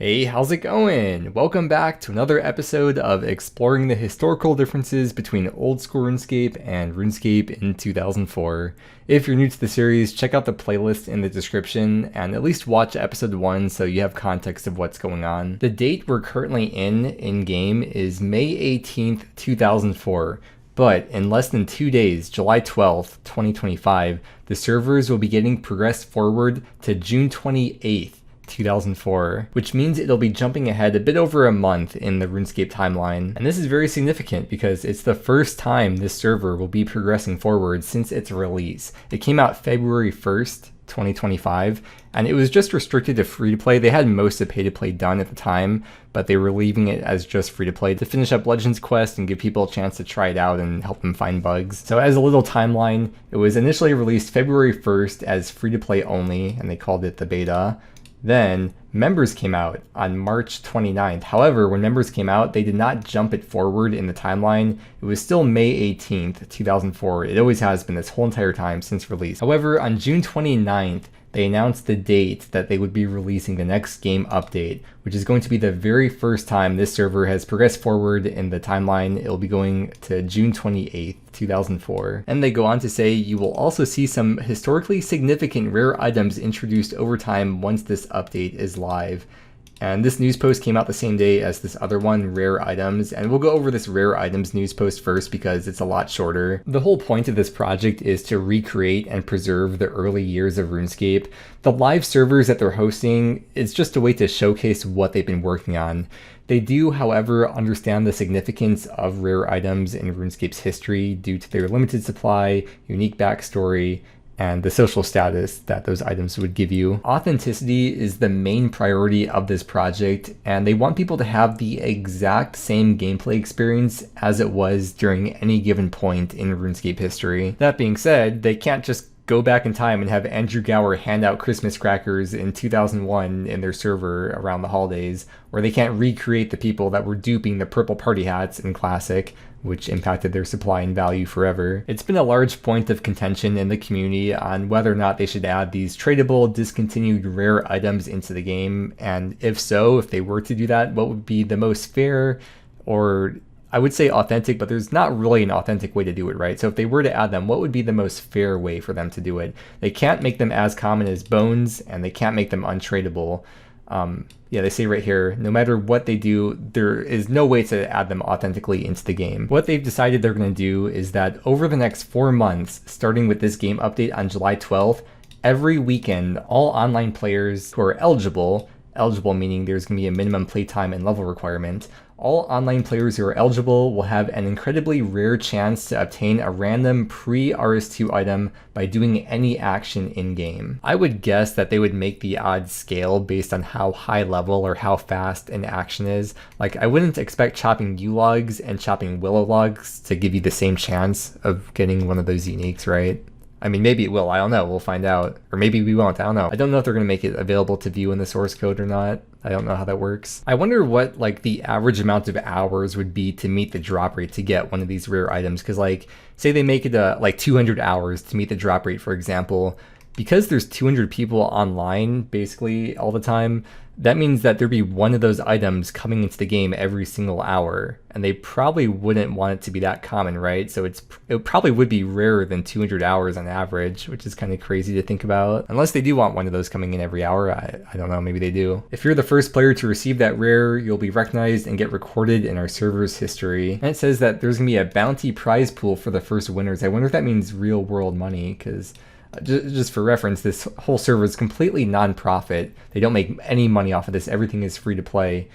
Hey, how's it going? Welcome back to another episode of exploring the historical differences between old school RuneScape and RuneScape in 2004. If you're new to the series, check out the playlist in the description and at least watch episode 1 so you have context of what's going on. The date we're currently in-game is May 18th, 2004. But in less than 2 days, July 12th, 2025, the servers will be getting progressed forward to June 28th. 2004, which means it'll be jumping ahead a bit over a month in the RuneScape timeline. And this is very significant because it's the first time this server will be progressing forward since its release. It came out February 1st, 2025, and it was just restricted to free-to-play. They had most of pay-to-play done at the time, but they were leaving it as just free-to-play to finish up Legends Quest and give people a chance to try it out and help them find bugs. So as a little timeline, it was initially released February 1st as free-to-play only, and they called it the beta. Then members came out on March 29th. However, when members came out, they did not jump it forward in the timeline. It was still May 18th, 2004. It always has been this whole entire time since release. However, on June 29th, they announced the date that they would be releasing the next game update, which is going to be the very first time this server has progressed forward in the timeline. It'll be going to June 28th, 2004. And they go on to say you will also see some historically significant rare items introduced over time once this update is live. And this news post came out the same day as this other one, Rare Items, and we'll go over this Rare Items news post first because it's a lot shorter. The whole point of this project is to recreate and preserve the early years of RuneScape. The live servers that they're hosting is just a way to showcase what they've been working on. They do, however, understand the significance of rare items in RuneScape's history due to their limited supply, unique backstory, and the social status that those items would give you. Authenticity is the main priority of this project, and they want people to have the exact same gameplay experience as it was during any given point in RuneScape history. That being said, they can't just go back in time and have Andrew Gower hand out Christmas crackers in 2001 in their server around the holidays, or they can't recreate the people that were duping the purple party hats in Classic, which impacted their supply and value forever. It's been a large point of contention in the community on whether or not they should add these tradable, discontinued rare items into the game, and if so, if they were to do that, what would be the most fair, or I would say authentic, but there's not really an authentic way to do it, right? So if they were to add them, what would be the most fair way for them to do it? They can't make them as common as bones, and they can't make them untradeable. Yeah, they say right here, no matter what they do, there is no way to add them authentically into the game. What they've decided they're going to do is that over the next 4 months, starting with this game update on July 12th, every weekend, all online players who are eligible meaning there's going to be a minimum playtime and level requirement, all online players who are eligible will have an incredibly rare chance to obtain a random pre-RS2 item by doing any action in-game. I would guess that they would make the odds scale based on how high level or how fast an action is. Like, I wouldn't expect chopping U-logs and chopping Willow logs to give you the same chance of getting one of those uniques, right? I mean, maybe it will, I don't know, we'll find out. Or maybe we won't, I don't know. I don't know if they're going to make it available to view in the source code or not. I don't know how that works. I wonder what, like, the average amount of hours would be to meet the drop rate to get one of these rare items. Because, like, say they make it, like, 200 hours to meet the drop rate, for example. Because there's 200 people online, basically, all the time, that means that there'd be one of those items coming into the game every single hour, and they probably wouldn't want it to be that common, right? So it probably would be rarer than 200 hours on average, which is kind of crazy to think about. Unless they do want one of those coming in every hour, I don't know, maybe they do. If you're the first player to receive that rare, you'll be recognized and get recorded in our server's history. And it says that there's gonna be a bounty prize pool for the first winners. I wonder if that means real world money, because just for reference, this whole server is completely non-profit. They don't make any money off of this. Everything is free to play.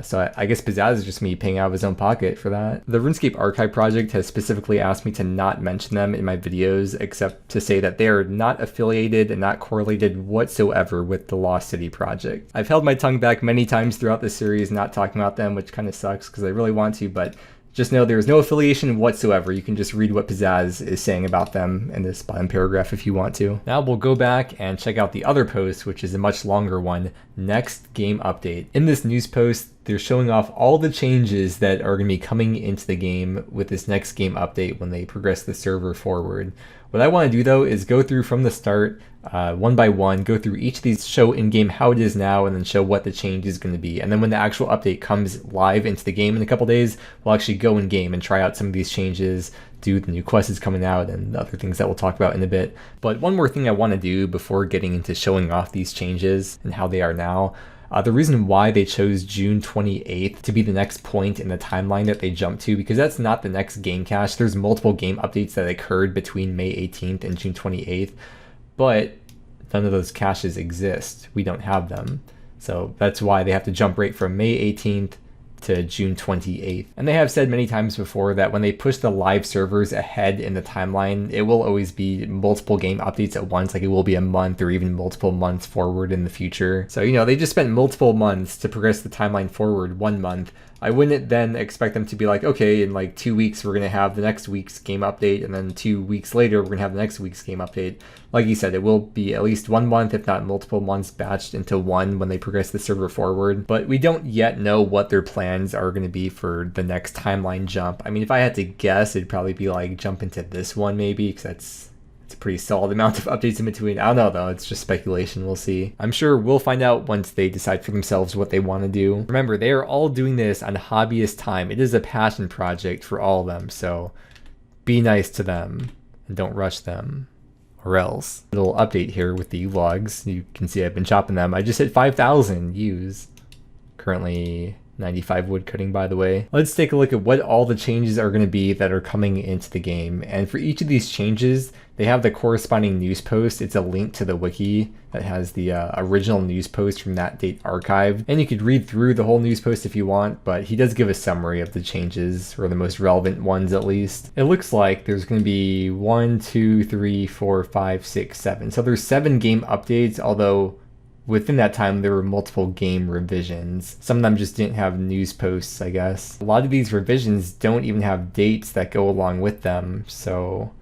So I guess Pizzazz is just me paying out of his own pocket for that. The RuneScape Archive project has specifically asked me to not mention them in my videos, except to say that they are not affiliated and not correlated whatsoever with the Lost City project. I've held my tongue back many times throughout this series not talking about them, which kind of sucks because I really want to, but just know there is no affiliation whatsoever. You can just read what Pizzazz is saying about them in this bottom paragraph if you want to. Now we'll go back and check out the other post, which is a much longer one, next game update. In this news post, they're showing off all the changes that are going to be coming into the game with this next game update when they progress the server forward. What I want to do though is go through from the start, one by one, go through each of these, show in-game how it is now, and then show what the change is going to be. And then when the actual update comes live into the game in a couple days, we'll actually go in-game and try out some of these changes, do the new quests coming out, and other things that we'll talk about in a bit. But one more thing I want to do before getting into showing off these changes and how they are now. The reason why they chose June 28th to be the next point in the timeline that they jump to, because that's not the next game cache. There's multiple game updates that occurred between May 18th and June 28th, but none of those caches exist. We don't have them. So that's why they have to jump right from May 18th to June 28th. And they have said many times before that when they push the live servers ahead in the timeline, it will always be multiple game updates at once, like it will be a month or even multiple months forward in the future. So, you know, they just spent multiple months to progress the timeline forward 1 month. I wouldn't then expect them to be like, okay, in like 2 weeks, we're going to have the next week's game update, and then 2 weeks later, we're going to have the next week's game update. Like you said, it will be at least 1 month, if not multiple months, batched into one when they progress the server forward. But we don't yet know what their plans are going to be for the next timeline jump. I mean, if I had to guess, it'd probably be like jump into this one maybe, because it's a pretty solid amount of updates in between. I don't know though, it's just speculation, we'll see. I'm sure we'll find out once they decide for themselves what they want to do. Remember, they are all doing this on hobbyist time. It is a passion project for all of them, so be nice to them and don't rush them, or else. Little update here with the logs. You can see I've been chopping them. I just hit 5,000 use. Currently 95 wood cutting, by the way. Let's take a look at what all the changes are going to be that are coming into the game. And for each of these changes, they have the corresponding news post. It's a link to the wiki that has the original news post from that date archived. And you could read through the whole news post if you want, but he does give a summary of the changes, or the most relevant ones at least. It looks like there's going to be 1, 2, 3, 4, 5, 6, 7. So there's 7 game updates, although within that time, there were multiple game revisions. Some of them just didn't have news posts, I guess. A lot of these revisions don't even have dates that go along with them. So,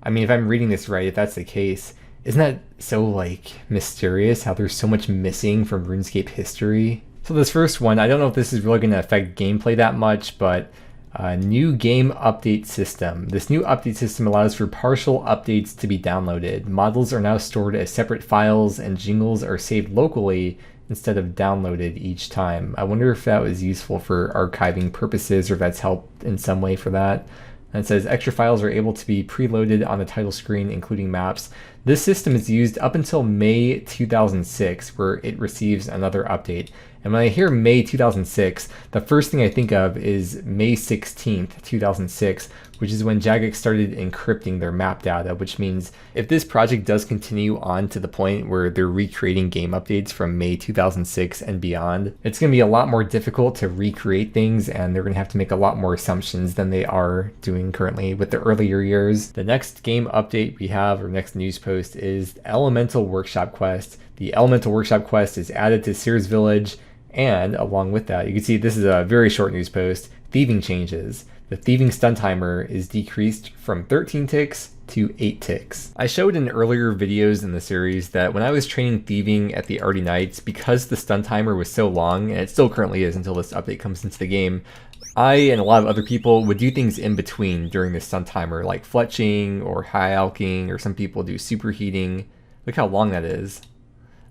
I mean, if I'm reading this right, if that's the case, isn't that so, like, mysterious how there's so much missing from RuneScape history? So this first one, I don't know if this is really going to affect gameplay that much, but new game update system. This new update system allows for partial updates to be downloaded. Models are now stored as separate files, and jingles are saved locally instead of downloaded each time. I wonder if that was useful for archiving purposes, or if that's helped in some way for that. And it says extra files are able to be preloaded on the title screen, including maps. This system is used up until May 2006, where it receives another update. And when I hear May 2006, the first thing I think of is May 16th, 2006, which is when Jagex started encrypting their map data, which means if this project does continue on to the point where they're recreating game updates from May 2006 and beyond, it's going to be a lot more difficult to recreate things, and they're going to have to make a lot more assumptions than they are doing currently with the earlier years. The next game update we have, or next news post, is Elemental Workshop Quest. The Elemental Workshop Quest is added to Sears Village, and along with that, you can see this is a very short news post. Thieving changes. The thieving stun timer is decreased from 13 ticks to 8 ticks. I showed in earlier videos in the series that when I was training thieving at the Arty Knights, because the stun timer was so long, and it still currently is until this update comes into the game, I and a lot of other people would do things in between during the stun timer, like fletching or high alking, or some people do superheating. Look how long that is.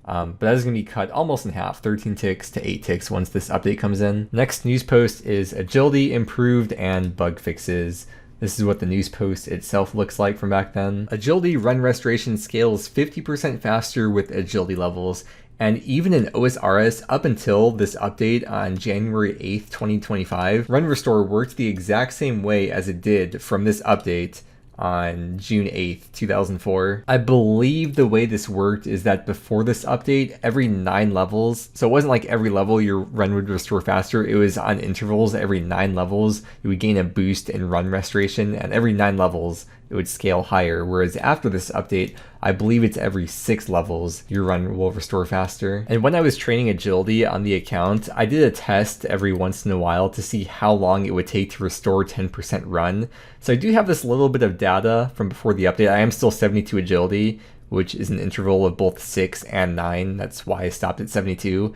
But that is going to be cut almost in half, 13 ticks to 8 ticks once this update comes in. Next news post is agility improved and bug fixes. This is what the news post itself looks like from back then. Agility run restoration scales 50% faster with agility levels, and even in osrs up until this update on January 8th, 2025, run restore worked the exact same way as it did from this update on June 8th, 2004. I believe the way this worked is that before this update, every 9 levels, so it wasn't like every level your run would restore faster, it was on intervals. Every 9 levels, you would gain a boost in run restoration, and every 9 levels, it would scale higher. Whereas after this update, I believe it's every 6 levels your run will restore faster. And when I was training agility on the account, I did a test every once in a while to see how long it would take to restore 10% run. So I do have this little bit of data from before the update. I am still 72 agility, which is an interval of both 6 and 9. That's why I stopped at 72.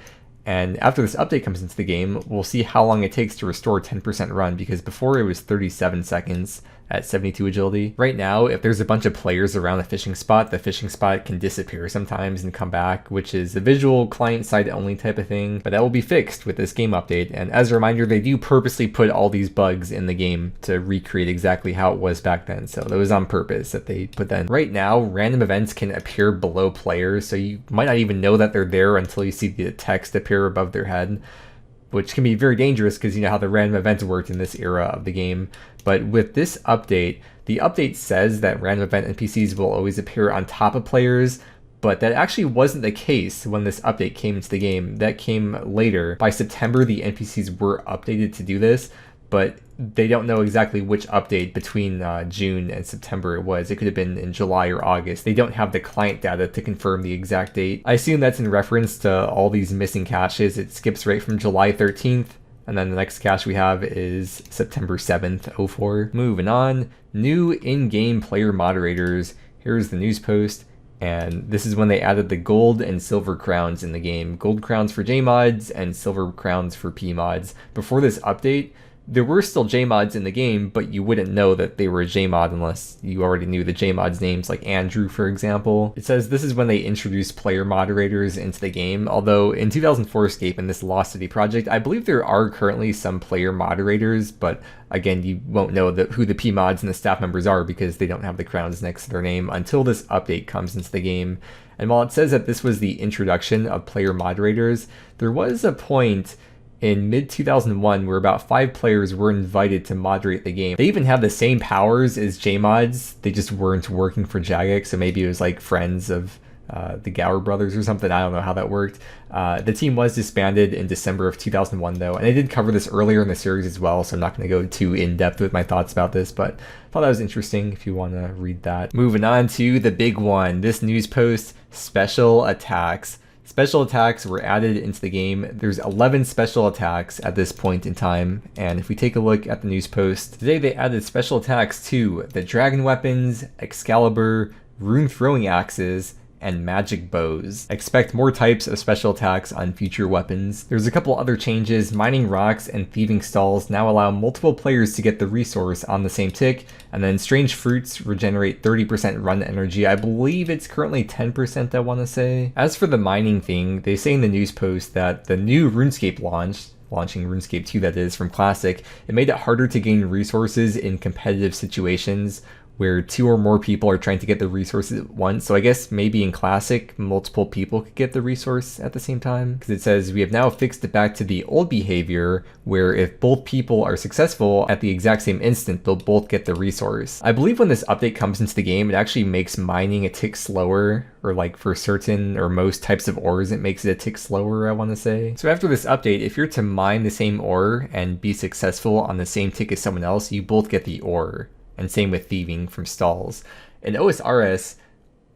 And after this update comes into the game, we'll see how long it takes to restore 10% run, because before it was 37 seconds at 72 agility. Right now, if there's a bunch of players around a fishing spot, the fishing spot can disappear sometimes and come back, which is a visual client-side only type of thing, but that will be fixed with this game update. And as a reminder, they do purposely put all these bugs in the game to recreate exactly how it was back then, so that was on purpose that they put that in. Right now, random events can appear below players, so you might not even know that they're there until you see the text appear above their head, which can be very dangerous because you know how the random events worked in this era of the game. But with this update, the update says that random event NPCs will always appear on top of players, but that actually wasn't the case when this update came into the game. That came later. By September, the NPCs were updated to do this, but they don't know exactly which update between June and September it was. It could have been in July or August. They don't have the client data to confirm the exact date. I assume that's in reference to all these missing caches. It skips right from July 13th, and then the next cache we have is September 7th, 04. Moving on, new in-game player moderators. Here's the news post. And this is when they added the gold and silver crowns in the game. Gold crowns for JMods and silver crowns for PMods. Before this update, there were still JMods in the game, but you wouldn't know that they were a JMod unless you already knew the JMods names, like Andrew, for example. It says this is when they introduced player moderators into the game, although in 2004scape and this Lost City project, I believe there are currently some player moderators, but again, you won't know who the PMods and the staff members are because they don't have the crowns next to their name until this update comes into the game. And while it says that this was the introduction of player moderators, there was a point in mid-2001 where about 5 players were invited to moderate the game. They even had the same powers as JMods, they just weren't working for Jagex, so maybe it was like friends of the Gower brothers or something. I don't know how that worked. The team was disbanded in December of 2001 though, and I did cover this earlier in the series as well, so I'm not going to go too in-depth with my thoughts about this, but I thought that was interesting if you want to read that. Moving on to the big one, this news post, special attacks. Special attacks were added into the game. There's 11 special attacks at this point in time, and if we take a look at the news post, today they added special attacks to the dragon weapons, Excalibur, rune throwing axes, and magic bows. Expect more types of special attacks on future weapons. There's a couple other changes. Mining rocks and thieving stalls now allow multiple players to get the resource on the same tick, and then strange fruits regenerate 30% run energy. I believe it's currently 10%, I want to say. As for the mining thing, they say in the news post that the new RuneScape launching RuneScape 2 that is, from Classic, it made it harder to gain resources in competitive situations where 2 or more people are trying to get the resources at once. So I guess maybe in Classic, multiple people could get the resource at the same time. Because it says, we have now fixed it back to the old behavior where if both people are successful at the exact same instant, they'll both get the resource. I believe when this update comes into the game, it actually makes mining a tick slower, or like for certain or most types of ores, it makes it a tick slower, I want to say. So after this update, if you're to mine the same ore and be successful on the same tick as someone else, you both get the ore. And same with thieving from stalls. In OSRS,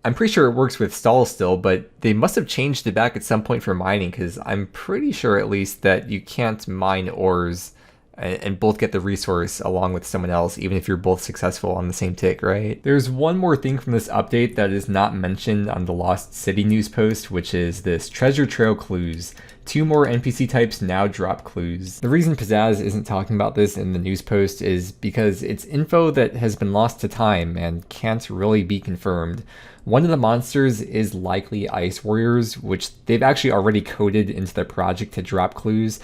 I'm pretty sure it works with stalls still, but they must have changed it back at some point for mining, because I'm pretty sure at least that you can't mine ores and both get the resource along with someone else, even if you're both successful on the same tick, right? There's one more thing from this update that is not mentioned on the Lost City news post, which is this treasure trail clues. 2 more NPC types now drop clues. The reason Pizzazz isn't talking about this in the news post is because it's info that has been lost to time and can't really be confirmed. One of the monsters is likely Ice Warriors, which they've actually already coded into their project to drop clues.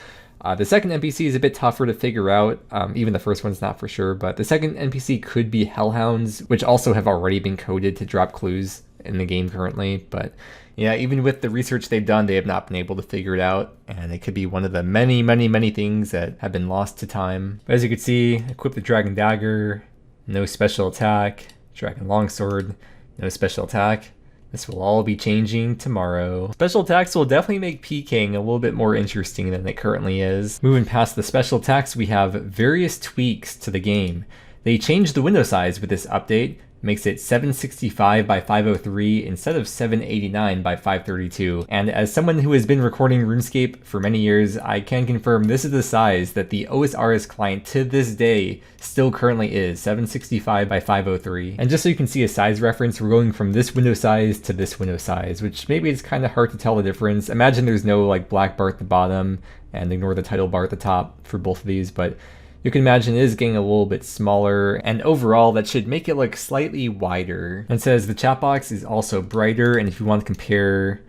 The second NPC is a bit tougher to figure out, even the first one's not for sure, but the second NPC could be Hellhounds, which also have already been coded to drop clues in the game currently, but yeah, even with the research they've done, they have not been able to figure it out, and it could be one of the many things that have been lost to time. But as you can see, equip the Dragon Dagger, no special attack, Dragon Longsword, no special attack. This will all be changing tomorrow. Special attacks will definitely make PKing a little bit more interesting than it currently is. Moving past the special attacks, we have various tweaks to the game. They changed the window size with this update. makes it 765 by 503 instead of 789 by 532. And as someone who has been recording RuneScape for many years, I can confirm this is the size that the osrs client to this day still currently is, 765 by 503. And just so you can see a size reference, we're going from this window size to this window size, which maybe it's kind of hard to tell the difference. Imagine there's no like black bar at the bottom, and ignore the title bar at the top for both of these, but you can imagine it is getting a little bit smaller, and overall that should make it look slightly wider. And it says the chat box is also brighter, and if you want to compare,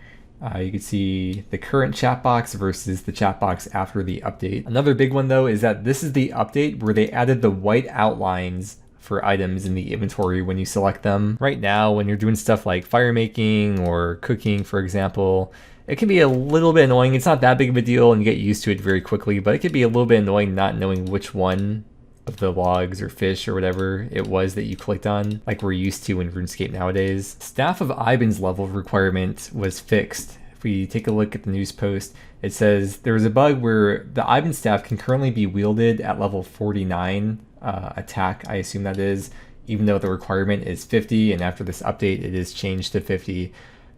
you can see the current chat box versus the chat box after the update. Another big one though is that this is the update where they added the white outlines for items in the inventory when you select them. Right now, when you're doing stuff like fire making or cooking, for example, it can be a little bit annoying. It's not that big of a deal and you get used to it very quickly, but it could be a little bit annoying not knowing which one of the logs or fish or whatever it was that you clicked on, like we're used to in RuneScape nowadays. Staff of Iban's level requirement was fixed. If we take a look at the news post, it says there was a bug where the Iban staff can currently be wielded at level 49 attack, I assume that is, even though the requirement is 50, and after this update it is changed to 50.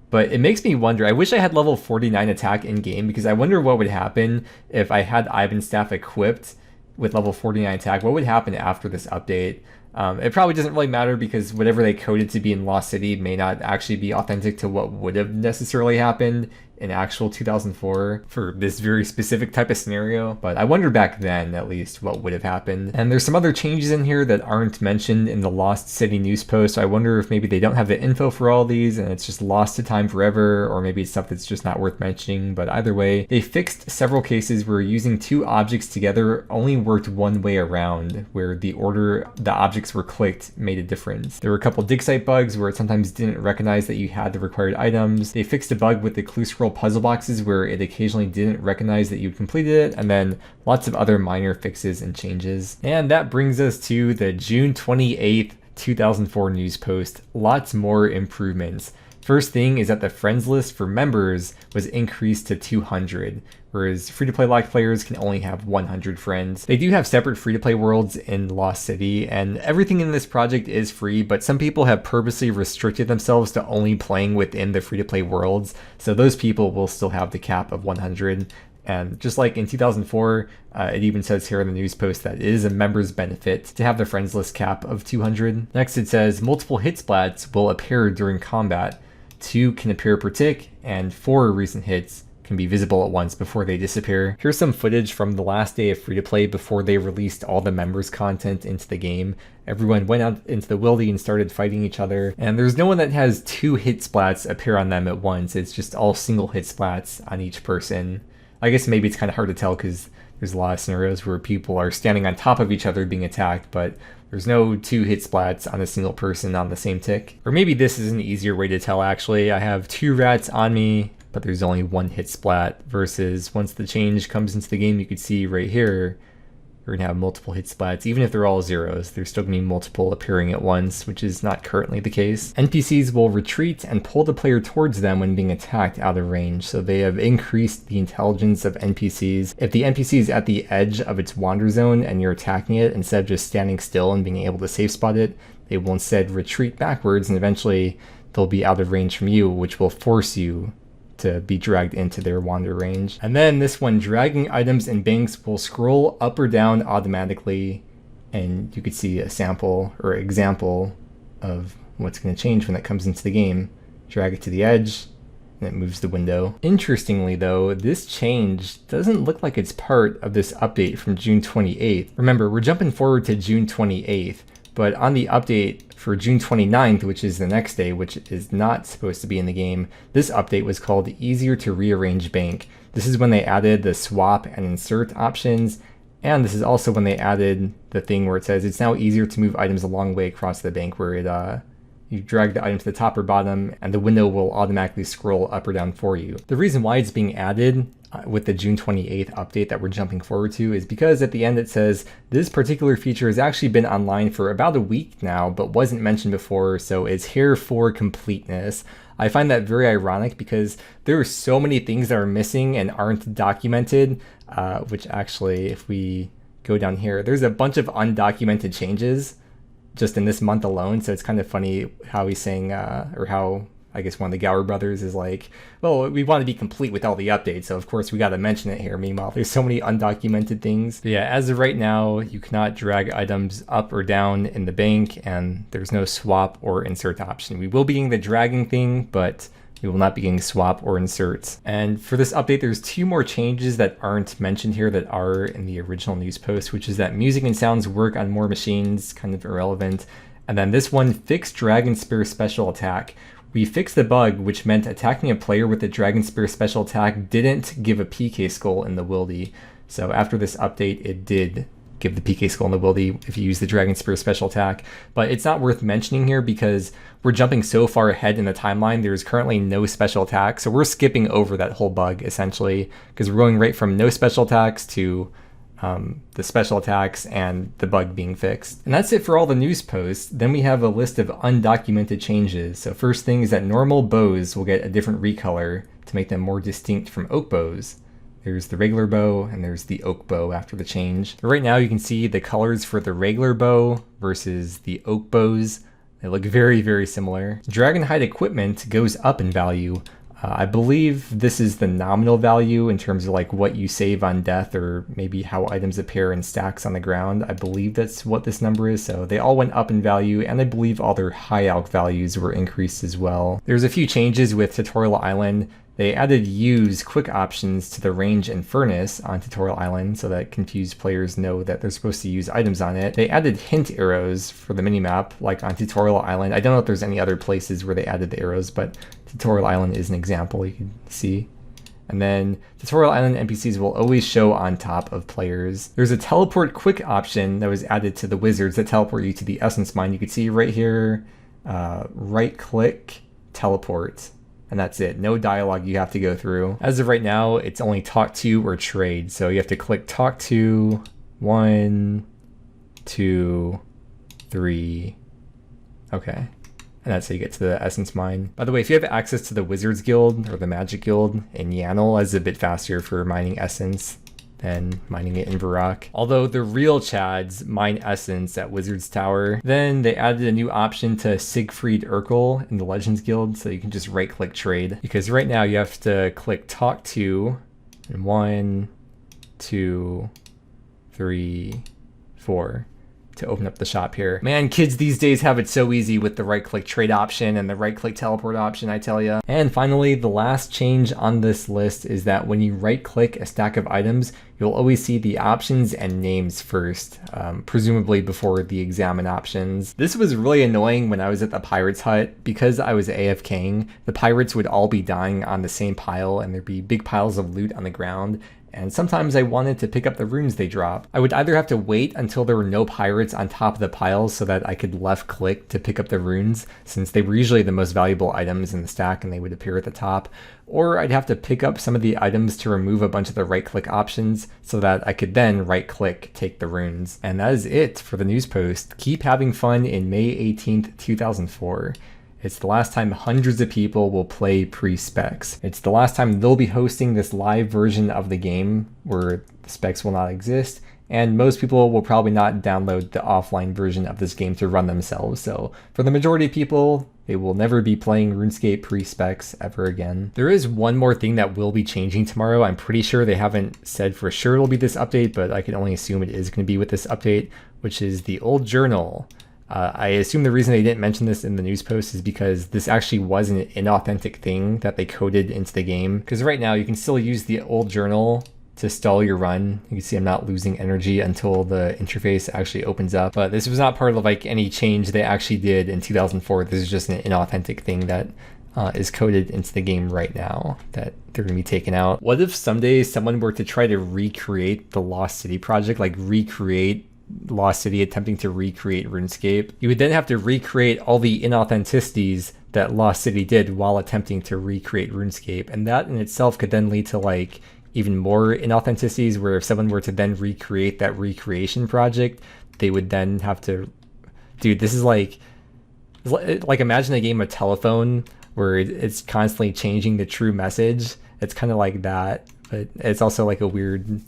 But it makes me wonder, I wish I had level 49 attack in game, because I wonder what would happen if I had Iban staff equipped with level 49 attack. What would happen after this update? It probably doesn't really matter, because whatever they coded to be in Lost City may not actually be authentic to what would have necessarily happened in actual 2004 for this very specific type of scenario. But I wonder back then, at least, what would have happened. And there's some other changes in here that aren't mentioned in the Lost City news post. I wonder if maybe they don't have the info for all these and it's just lost to time forever, or maybe it's stuff that's just not worth mentioning. But either way, they fixed several cases where using two objects together only worked one way around, where the order the objects were clicked made a difference. There were a couple dig site bugs where it sometimes didn't recognize that you had the required items. They fixed a bug with the clue scroll puzzle boxes where it occasionally didn't recognize that you'd completed it, and then lots of other minor fixes and changes. And that brings us to the June 28th, 2004 news post. Lots more improvements. First thing is that the friends list for members was increased to 200, whereas free-to-play locked players can only have 100 friends. They do have separate free-to-play worlds in Lost City, and everything in this project is free, but some people have purposely restricted themselves to only playing within the free-to-play worlds, so those people will still have the cap of 100. And just like in 2004, it even says here in the news post that it is a member's benefit to have the friends list cap of 200. Next it says multiple hit splats will appear during combat. 2 can appear per tick, and 4 recent hits can be visible at once before they disappear. Here's some footage from the last day of free-to-play before they released all the members content into the game. Everyone went out into the wildy and started fighting each other, and there's no one that has 2 hit splats appear on them at once. It's just all single hit splats on each person. I guess maybe it's kind of hard to tell because there's a lot of scenarios where people are standing on top of each other being attacked, but there's no 2 hit splats on a single person on the same tick. Or maybe this is an easier way to tell actually. I have 2 rats on me, but there's only 1 hit splat, versus once the change comes into the game, you could see right here, you're gonna have multiple hit splats. Even if they're all zeros, there's still gonna be multiple appearing at once, which is not currently the case. NPCs will retreat and pull the player towards them when being attacked out of range, so they have increased the intelligence of NPCs. If the NPC is at the edge of its wander zone and you're attacking it, instead of just standing still and being able to safe spot it, they will instead retreat backwards, and eventually they'll be out of range from you, which will force you to be dragged into their wander range. And then this one, dragging items and banks will scroll up or down automatically, and you could see a sample or example of what's going to change when that comes into the game. Drag it to the edge and it moves the window. Interestingly though, this change doesn't look like it's part of this update from June 28th. Remember, we're jumping forward to June 28th, but on the update for June 29th, which is the next day, which is not supposed to be in the game, this update was called Easier to Rearrange Bank. This is when they added the swap and insert options, and this is also when they added the thing where it says it's now easier to move items a long way across the bank, where it you drag the item to the top or bottom and the window will automatically scroll up or down for you. The reason why it's being added with the June 28th update that we're jumping forward to is because at the end it says this particular feature has actually been online for about a week now but wasn't mentioned before, so it's here for completeness. I find that very ironic because there are so many things that are missing and aren't documented, which actually if we go down here, there's a bunch of undocumented changes just in this month alone. So it's kind of funny how he's saying, or how I guess one of the Gower brothers is like, well, we want to be complete with all the updates, so of course we got to mention it here. Meanwhile, there's so many undocumented things. But yeah, as of right now, you cannot drag items up or down in the bank, and there's no swap or insert option. We will be getting the dragging thing, but we will not be getting swap or insert. And for this update, there's 2 more changes that aren't mentioned here that are in the original news post, which is that music and sounds work on more machines, kind of irrelevant. And then this one, fixed Dragon Spear special attack. We fixed the bug, which meant attacking a player with the Dragon Spear special attack didn't give a PK skull in the wildy. So after this update, it did give the PK skull in the wildy if you use the Dragon Spear special attack. But it's not worth mentioning here because we're jumping so far ahead in the timeline. There's currently no special attack, so we're skipping over that whole bug essentially, because we're going right from no special attacks to the special attacks and the bug being fixed. And that's it for all the news posts. Then we have a list of undocumented changes. So first thing is that normal bows will get a different recolor to make them more distinct from oak bows. There's the regular bow and there's the oak bow after the change. But right now you can see the colors for the regular bow versus the oak bows. They look very, very similar. Dragonhide equipment goes up in value. I believe this is the nominal value in terms of like what you save on death, or maybe how items appear in stacks on the ground. I believe that's what this number is. So they all went up in value, and I believe all their high alch values were increased as well. There's a few changes with Tutorial Island. They added use quick options to the range and furnace on Tutorial Island so that confused players know that they're supposed to use items on it. They added hint arrows for the minimap, like on Tutorial Island. I don't know if there's any other places where they added the arrows, but Tutorial Island is an example you can see. And then Tutorial Island NPCs will always show on top of players. There's a teleport quick option that was added to the wizards that teleport you to the essence mine. You can see right here, right click, teleport. And that's it. No dialogue you have to go through. As of right now, it's only talk to or trade. So you have to click talk to, 1, 2, 3. Okay. And that's how you get to the essence mine. By the way, if you have access to the Wizards Guild or the Magic Guild in YAML, it's a bit faster for mining essence than mining it in Varrock. Although the real Chads mine essence at Wizard's Tower. Then they added a new option to Siegfried Urkel in the Legends Guild, so you can just right click trade. Because right now you have to click talk to, and 1, 2, 3, 4. To open up the shop here. Man, kids these days have it so easy with the right click trade option and the right click teleport option, I tell ya. And finally, the last change on this list is that when you right click a stack of items, you'll always see the options and names first, presumably before the examine options. This was really annoying when I was at the Pirates Hut. Because I was AFKing, the pirates would all be dying on the same pile and there'd be big piles of loot on the ground. And sometimes I wanted to pick up the runes they drop. I would either have to wait until there were no pirates on top of the piles so that I could left click to pick up the runes, since they were usually the most valuable items in the stack and they would appear at the top, or I'd have to pick up some of the items to remove a bunch of the right click options so that I could then right click take the runes. And that is it for the news post. Keep having fun in May 18th, 2004. It's the last time hundreds of people will play pre-specs. It's the last time they'll be hosting this live version of the game where the specs will not exist, and most people will probably not download the offline version of this game to run themselves. So for the majority of people, they will never be playing RuneScape pre-specs ever again. There is one more thing that will be changing tomorrow. I'm pretty sure they haven't said for sure it'll be this update, but I can only assume it is going to be with this update, which is the old journal. I assume the reason they didn't mention this in the news post is because this actually was an inauthentic thing that they coded into the game. Because right now you can still use the old journal to stall your run. You can see I'm not losing energy until the interface actually opens up. But this was not part of like any change they actually did in 2004. This is just an inauthentic thing that is coded into the game right now that they're going to be taken out. What if someday someone were to try to recreate the Lost City project, like recreate Lost City attempting to recreate RuneScape? You would then have to recreate all the inauthenticities that Lost City did while attempting to recreate RuneScape, and that in itself could then lead to like even more inauthenticities, where if someone were to then recreate that recreation project, they would then have to, dude, this is like imagine a game of telephone where it's constantly changing the true message. It's kind of like that, but it's also like a weird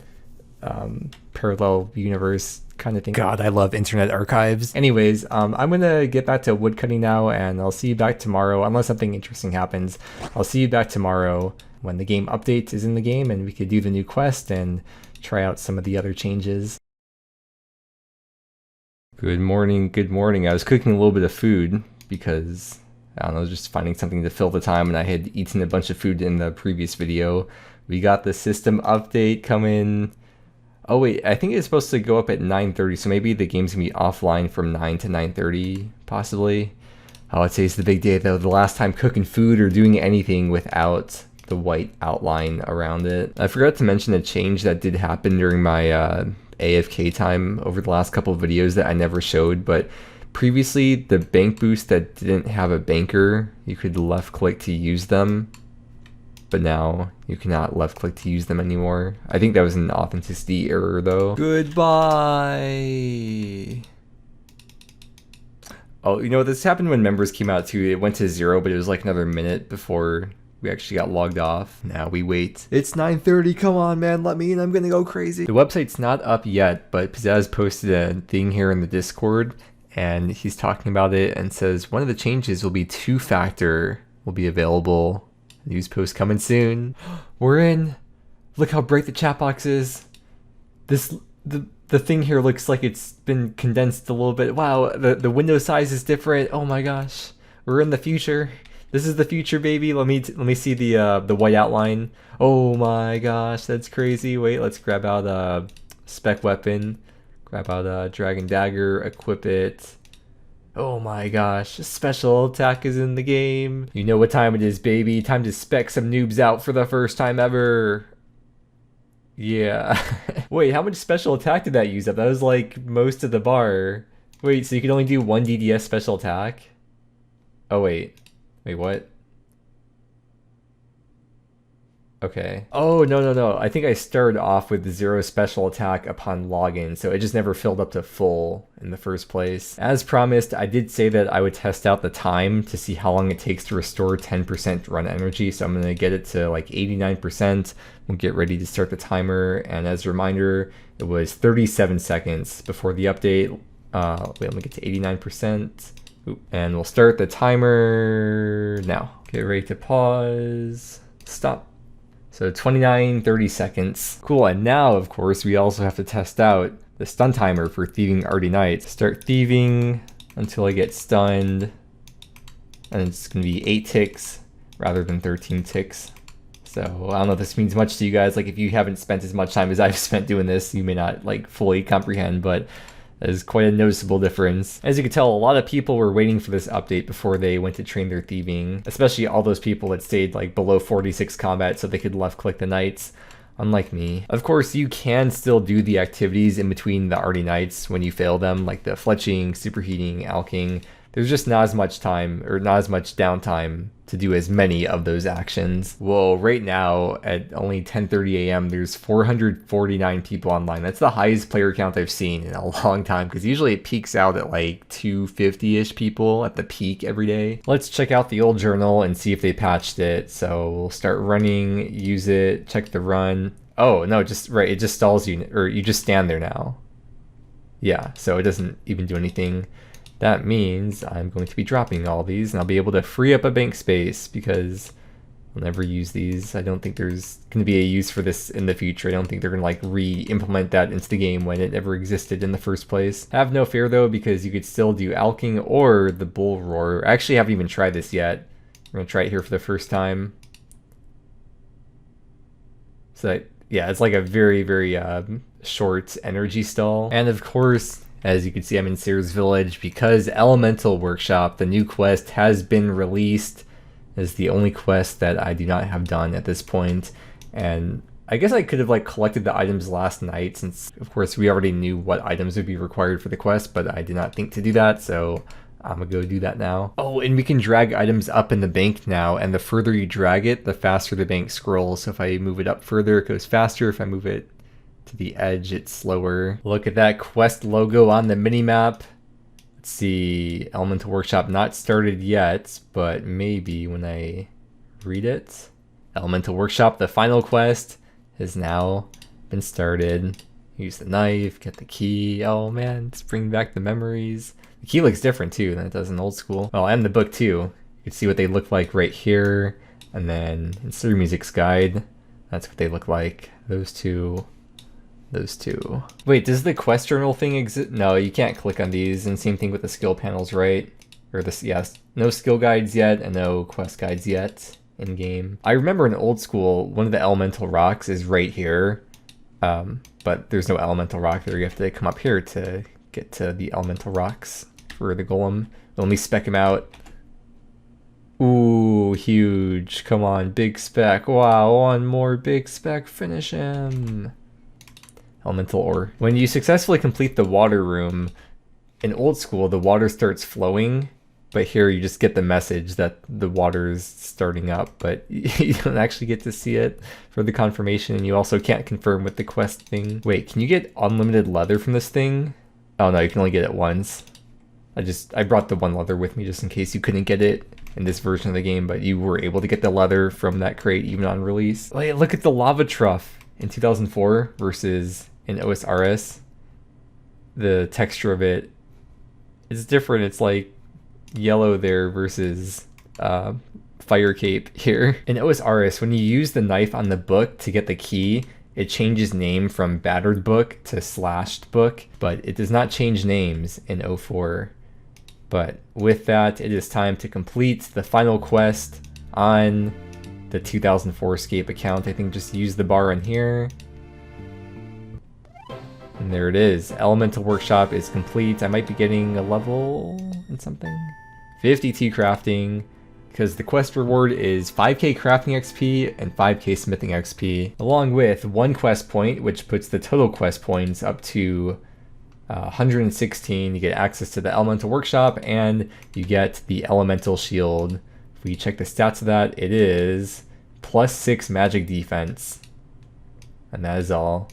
parallel universe kind of thing. God, I love Internet Archives. Anyways, I'm gonna get back to woodcutting now, and I'll see you back tomorrow, unless something interesting happens. I'll see you back tomorrow when the game update is in the game, and we could do the new quest and try out some of the other changes. Good morning, good morning. I was cooking a little bit of food because, I don't know, just finding something to fill the time, and I had eaten a bunch of food in the previous video. We got the system update coming. Oh wait, I think it's supposed to go up at 9:30, so maybe the game's gonna be offline from 9 to 9:30, possibly. Oh, today's the big day though, the last time cooking food or doing anything without the white outline around it. I forgot to mention a change that did happen during my AFK time over the last couple of videos that I never showed, but previously the bank boosts that didn't have a banker, you could left click to use them, but now you cannot left click to use them anymore. I think that was an authenticity error though. Goodbye. Oh, you know, this happened when members came out too. It went to 0, but it was like another minute before we actually got logged off. Now we wait. It's 9:30, come on man, let me in, I'm gonna go crazy. The website's not up yet, but Pizzazz posted a thing here in the Discord, and he's talking about it and says one of the changes will be 2-factor will be available. News post coming soon. We're in. Look how bright the chat box is. The thing here looks like it's been condensed a little bit. Wow, the window size is different. Oh my gosh, we're in the future. This is the future, baby. Let me see the white outline. Oh my gosh, that's crazy. Wait, let's grab out a spec weapon. Grab out a dragon dagger. Equip it. Oh my gosh, special attack is in the game. You know what time it is, baby. Time to spec some noobs out for the first time ever. Yeah. Wait, how much special attack did that use up? That was like most of the bar. Wait, so you can only do 1 DDS special attack? Oh wait. Wait, what? Okay. Oh, no. I think I started off with 0 special attack upon login, so it just never filled up to full in the first place. As promised, I did say that I would test out the time to see how long it takes to restore 10% run energy, so I'm going to get it to like 89%. We'll get ready to start the timer, and as a reminder, it was 37 seconds before the update. Wait, let me get to 89%. And we'll start the timer now. Get ready to pause. Stop. So 29:30 seconds. Cool, and now of course we also have to test out the stun timer for thieving Arty Knights. Start thieving until I get stunned. And it's gonna be 8 ticks rather than 13 ticks. So I don't know if this means much to you guys. Like if you haven't spent as much time as I've spent doing this, you may not like fully comprehend, but is quite a noticeable difference. As you can tell, a lot of people were waiting for this update before they went to train their thieving, especially all those people that stayed like below 46 combat so they could left click the knights, unlike me. Of course, you can still do the activities in between the Arty Knights when you fail them, like the fletching, superheating, alking. There's just not as much time, or not as much downtime to do as many of those actions. Well, right now at only 10:30 a.m. there's 449 people online. That's the highest player count I've seen in a long time, because usually it peaks out at like 250-ish people at the peak every day. Let's check out the old journal and see if they patched it. So we'll start running, use it, check the run. Oh no, just right, it just stalls you, or you just stand there now. Yeah, so it doesn't even do anything. That means I'm going to be dropping all these, and I'll be able to free up a bank space because I'll never use these. I don't think there's going to be a use for this in the future. I don't think they're going to like re-implement that into the game when it never existed in the first place. Have no fear though, because you could still do alking or the bull roar. I actually haven't even tried this yet. I'm going to try it here for the first time. So yeah, it's like a very, very short energy stall. And of course, as you can see, I'm in Sears Village because Elemental Workshop, the new quest, has been released. It's the only quest that I do not have done at this point. And I guess I could have like collected the items last night, since of course we already knew what items would be required for the quest, but I did not think to do that, so I'm gonna go do that now. Oh, and we can drag items up in the bank now, and the further you drag it, the faster the bank scrolls. So if I move it up further, it goes faster. If I move it to the edge, it's slower. Look at that quest logo on the minimap. Let's see, Elemental Workshop not started yet, but maybe when I read it. Elemental Workshop, the final quest, has now been started. Use the knife, get the key. Oh man, it's bringing back the memories. The key looks different too than it does in old school. Oh, and the book too. You can see what they look like right here. And then in Sir Music's guide, that's what they look like. Those two. Those two. Wait, does the quest journal thing exist? No, you can't click on these. And same thing with the skill panels, right? Or this, yes. No skill guides yet and no quest guides yet in game. I remember in old school, one of the elemental rocks is right here. But there's no elemental rock there. You have to come up here to get to the elemental rocks for the golem. Let me spec him out. Ooh, huge. Come on, big spec. Wow, one more big spec. Finish him. Elemental ore. When you successfully complete the water room, in old school, the water starts flowing. But here you just get the message that the water is starting up, but you don't actually get to see it for the confirmation, and you also can't confirm with the quest thing. Wait, can you get unlimited leather from this thing? Oh no, you can only get it once. I brought the one leather with me just in case you couldn't get it in this version of the game, but you were able to get the leather from that crate even on release. Wait, look at the lava trough in 2004 versus in OSRS. The texture of it is different. It's like yellow there versus fire cape here. In OSRS, when you use the knife on the book to get the key, it changes name from battered book to slashed book, but it does not change names in 04. But with that, it is time to complete the final quest on the 2004 Escape account. I think just use the bar on here. And there it is. Elemental Workshop is complete. I might be getting a level in something. 52 crafting, because the quest reward is 5k crafting XP and 5k smithing XP, along with 1 quest point, which puts the total quest points up to 116. You get access to the Elemental Workshop, and you get the Elemental Shield. If we check the stats of that, it is +6 magic defense. And that is all.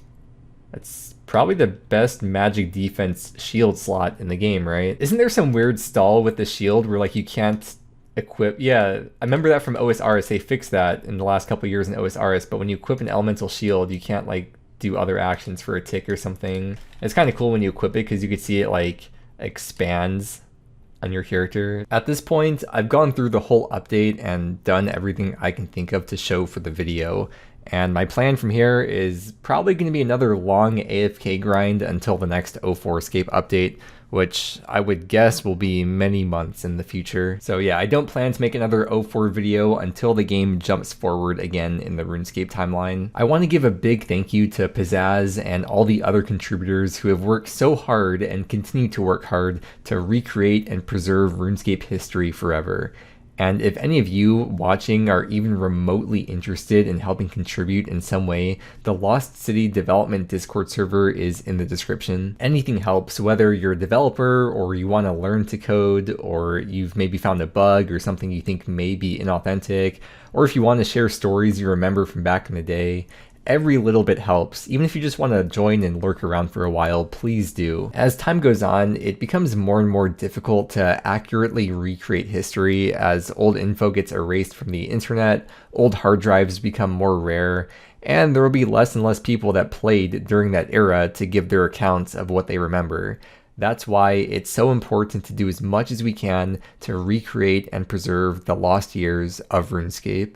That's probably the best magic defense shield slot in the game, right? Isn't there some weird stall with the shield where like you can't equip? Yeah, I remember that from OSRS. They fixed that in the last couple of years in OSRS, but when you equip an elemental shield, you can't like do other actions for a tick or something. It's kind of cool when you equip it because you could see it like expands on your character. At this point, I've gone through the whole update and done everything I can think of to show for the video. And my plan from here is probably going to be another long AFK grind until the next 04 Escape update, which I would guess will be many months in the future. So yeah, I don't plan to make another 04 video until the game jumps forward again in the RuneScape timeline. I want to give a big thank you to Pizzazz and all the other contributors who have worked so hard and continue to work hard to recreate and preserve RuneScape history forever. And if any of you watching are even remotely interested in helping contribute in some way, the Lost City Development Discord server is in the description. Anything helps, whether you're a developer or you want to learn to code, or you've maybe found a bug or something you think may be inauthentic, or if you want to share stories you remember from back in the day. Every little bit helps. Even if you just want to join and lurk around for a while, please do. As time goes on, it becomes more and more difficult to accurately recreate history as old info gets erased from the internet, old hard drives become more rare, and there will be less and less people that played during that era to give their accounts of what they remember. That's why it's so important to do as much as we can to recreate and preserve the lost years of RuneScape.